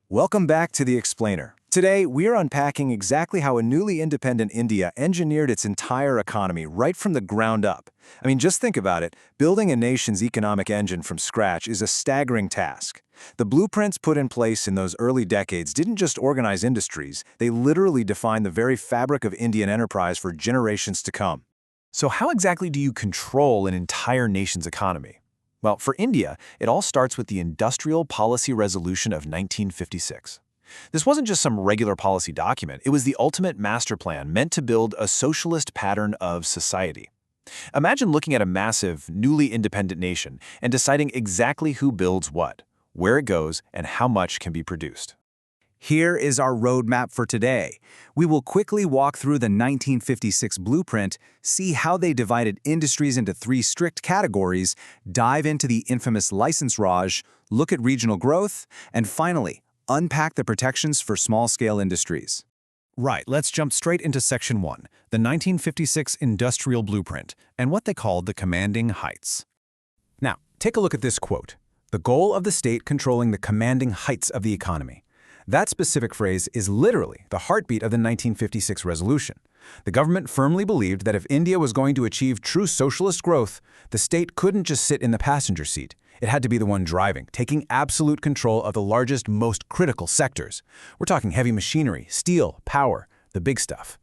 Welcome back to The Explainer. Today, we're unpacking exactly how a newly independent India engineered its entire economy right from the ground up. I mean, just think about it. Building a nation's economic engine from scratch is a staggering task. The blueprints put in place in those early decades didn't just organize industries, they literally defined the very fabric of Indian enterprise for generations to come. So how exactly do you control an entire nation's economy? Well, for India, it all starts with the Industrial Policy Resolution of 1956. This wasn't just some regular policy document, it was the ultimate master plan meant to build a socialist pattern of society. Imagine looking at a massive, newly independent nation and deciding exactly who builds what, where it goes, and how much can be produced. Here is our roadmap for today. We will quickly walk through the 1956 blueprint, see how they divided industries into three strict categories, dive into the infamous license Raj, look at regional growth, and finally, unpack the protections for small-scale industries. Right, let's jump straight into Section 1, the 1956 Industrial Blueprint, and what they called the commanding heights. Now, take a look at this quote. The goal of the state controlling the commanding heights of the economy. That specific phrase is literally the heartbeat of the 1956 resolution. The government firmly believed that if India was going to achieve true socialist growth, the state couldn't just sit in the passenger seat. It had to be the one driving, taking absolute control of the largest, most critical sectors. We're talking heavy machinery, steel, power, the big stuff.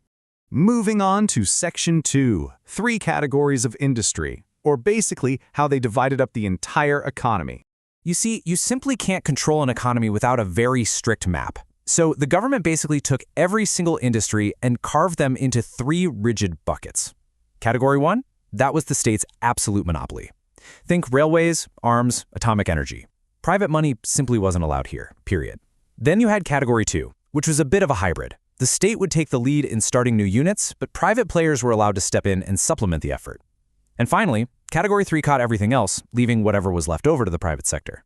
Moving on to Section 2, three categories of industry, or basically how they divided up the entire economy. You see, you simply can't control an economy without a very strict map. So the government basically took every single industry and carved them into three rigid buckets. Category 1, that was the state's absolute monopoly. Think railways, arms, atomic energy. Private money simply wasn't allowed here, period. Then you had Category 2, which was a bit of a hybrid. The state would take the lead in starting new units, but private players were allowed to step in and supplement the effort. And finally, Category 3 caught everything else, leaving whatever was left over to the private sector.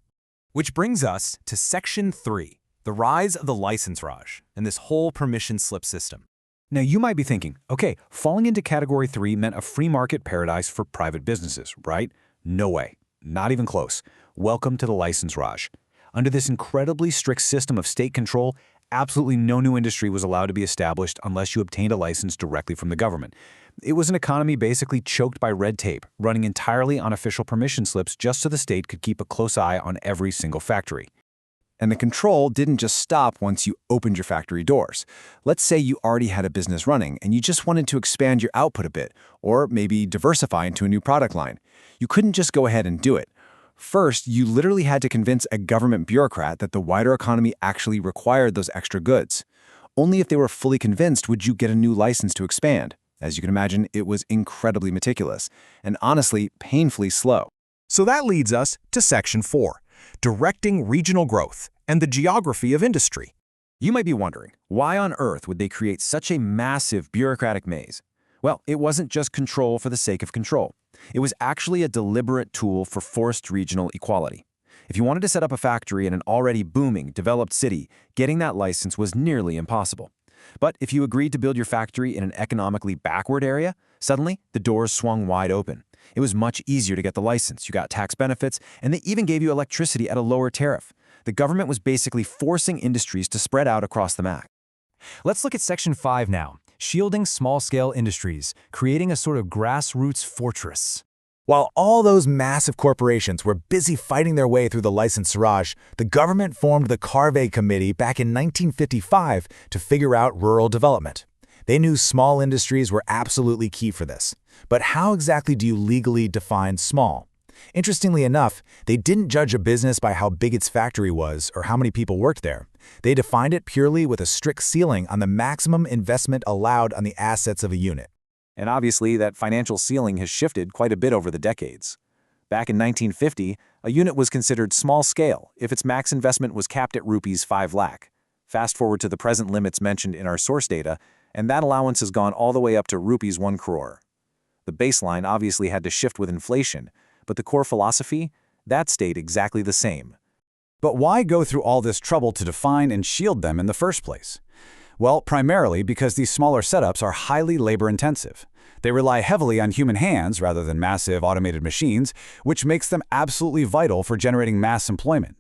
Which brings us to Section 3, the rise of the license Raj, and this whole permission slip system. Now you might be thinking, okay, falling into Category 3 meant a free market paradise for private businesses, right? No way. Not even close. Welcome to the license Raj. Under this incredibly strict system of state control, absolutely no new industry was allowed to be established unless you obtained a license directly from the government. It was an economy basically choked by red tape, running entirely on official permission slips just so the state could keep a close eye on every single factory. And the control didn't just stop once you opened your factory doors. Let's say you already had a business running and you just wanted to expand your output a bit, or maybe diversify into a new product line. You couldn't just go ahead and do it. First, you literally had to convince a government bureaucrat that the wider economy actually required those extra goods. Only if they were fully convinced would you get a new license to expand. As you can imagine, it was incredibly meticulous, and honestly, painfully slow. So that leads us to Section 4, directing regional growth and the geography of industry. You might be wondering, why on earth would they create such a massive bureaucratic maze? Well, it wasn't just control for the sake of control. It was actually a deliberate tool for forced regional equality. If you wanted to set up a factory in an already booming, developed city, getting that license was nearly impossible. But if you agreed to build your factory in an economically backward area, suddenly the doors swung wide open. It was much easier to get the license, you got tax benefits, and they even gave you electricity at a lower tariff. The government was basically forcing industries to spread out across the map. Let's look at Section 5 now, shielding small-scale industries, creating a sort of grassroots fortress. While all those massive corporations were busy fighting their way through the license Raj, the government formed the Carve Committee back in 1955 to figure out rural development. They knew small industries were absolutely key for this. But how exactly do you legally define small? Interestingly enough, they didn't judge a business by how big its factory was or how many people worked there. They defined it purely with a strict ceiling on the maximum investment allowed on the assets of a unit. And obviously, that financial ceiling has shifted quite a bit over the decades. Back in 1950, a unit was considered small scale if its max investment was capped at rupees 5 lakh. Fast forward to the present limits mentioned in our source data, and that allowance has gone all the way up to rupees 1 crore. The baseline obviously had to shift with inflation, but the core philosophy, that stayed exactly the same. But why go through all this trouble to define and shield them in the first place? Well, primarily because these smaller setups are highly labor-intensive. They rely heavily on human hands rather than massive automated machines, which makes them absolutely vital for generating mass employment.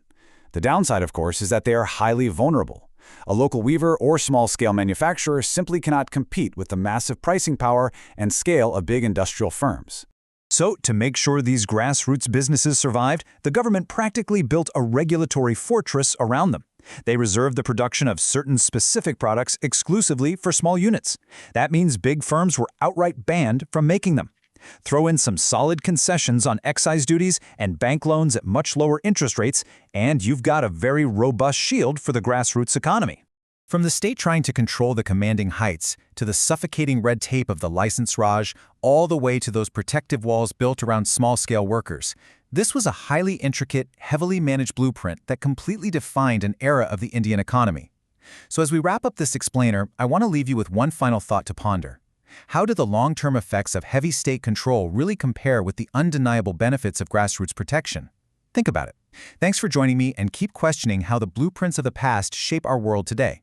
The downside, of course, is that they are highly vulnerable. A local weaver or small-scale manufacturer simply cannot compete with the massive pricing power and scale of big industrial firms. So, to make sure these grassroots businesses survived, the government practically built a regulatory fortress around them. They reserved the production of certain specific products exclusively for small units. That means big firms were outright banned from making them. Throw in some solid concessions on excise duties and bank loans at much lower interest rates, and you've got a very robust shield for the grassroots economy. From the state trying to control the commanding heights, to the suffocating red tape of the license raj, all the way to those protective walls built around small-scale workers, this was a highly intricate, heavily managed blueprint that completely defined an era of the Indian economy. So as we wrap up this explainer, I want to leave you with one final thought to ponder. How do the long-term effects of heavy state control really compare with the undeniable benefits of grassroots protection? Think about it. Thanks for joining me, and keep questioning how the blueprints of the past shape our world today.